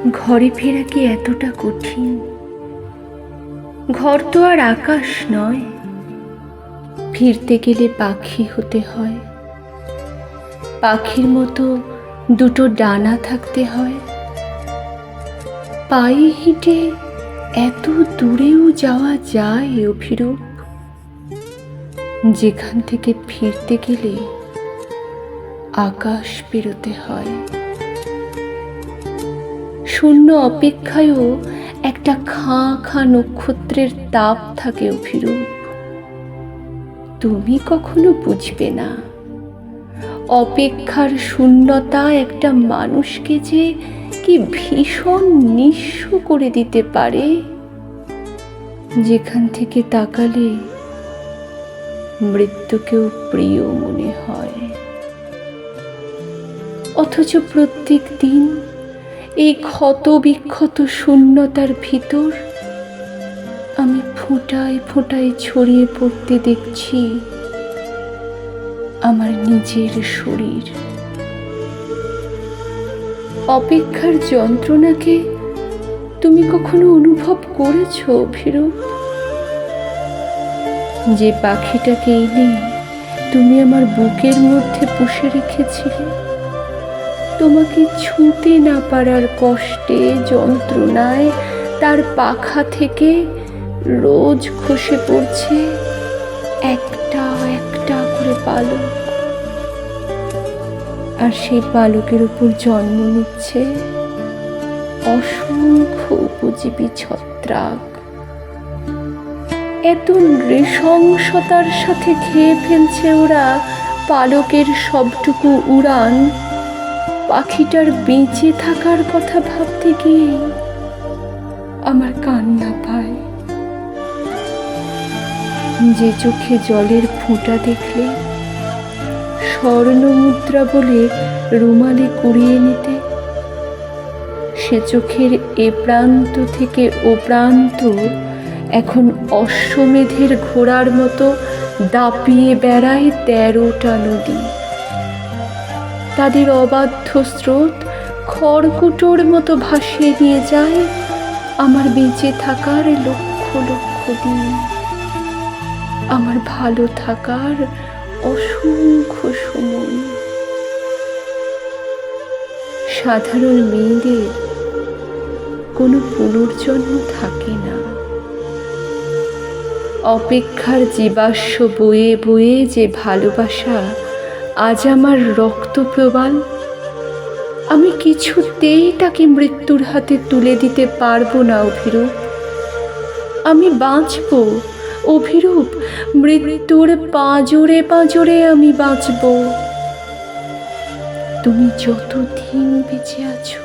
ঘরে ফেরা কি এতটা কঠিন? ঘর তো আর আকাশ নয়, ফিরতে গেলে পাখি হতে হয়। পাখির মতো দুটো ডানা থাকতে হয়। পায়ে হেঁটে এত দূরেও যাওয়া যায় অভিরূপ, যেখান থেকে ফিরতে গেলে আকাশ পেরোতে হয়। শূন্য অপেক্ষায়ও একটা খাঁ খাঁ নক্ষত্রের তাপ থাকে অভিরূপ। তুমি কখনো বুঝবে না অপেক্ষার শূন্যতা একটা মানুষকে যে কি ভীষণ নিঃস্ব করে দিতে পারে, যেখান থেকে তাকালে মৃত্যুকেও প্রিয় মনে হয়। অথচ প্রত্যেক দিন এই ক্ষত বিক্ষত শূন্যতার ভিতর আমি ফোঁটায় ফোঁটায় ছড়িয়ে পড়তে দেখছি আমার নিজের শরীর। অপেক্ষার যন্ত্রণাকে তুমি কখনো অনুভব করেছো অভিরূপ? যে পাখিটাকে এনে তুমি আমার বুকের মধ্যে পুষে রেখেছিলে, তোমাকে ছুঁতে না পারার কষ্টে যন্ত্রণায় তার পাখা থেকে রোজ খসে পড়ছে একটা একটা করে পালক, আর সেই পালকের উপর জন্ম নিচ্ছে অসংখ্য উপজীবী ছত্রাক। এত নৃশংসতার সাথে খেয়ে ফেলছে ওরা পালকের সবটুকু উড়ান। পাখিটার বেঁচে থাকার কথা ভাবতে গিয়ে আমার কান্না পায়। যে চোখে জলের ফোঁটা দেখলে স্বর্ণ মুদ্রা বলে রুমালে কুড়িয়ে নিতে, সে চোখের এ প্রান্ত থেকে ও প্রান্ত এখন অশ্বমেধের ঘোড়ার মতো দাপিয়ে বেড়ায় 13টা নদী। তাদের অবাধ্য স্রোত খড়কুটোর মতো ভাসিয়ে নিয়ে যায় আমার বেঁচে থাকার লক্ষ লক্ষ দিন, আমার ভালো থাকার অসংখ্য সময়। সাধারণ মেয়েদের কোনো পুনর্জন্ম থাকে না। অপেক্ষার জীবাশ্ম বয়ে বয়ে যে ভালোবাসা আজ আমার রক্ত প্রবাল, আমি কিছুতেই তাকে মৃত্যুর হাতে তুলে দিতে পারবো না অভিরূপ। আমি বাঁচব অভিরূপ, মৃত্যুর পাঁজরে পাঁজরে আমি বাঁচব। তুমি যতদিন বেঁচে আছো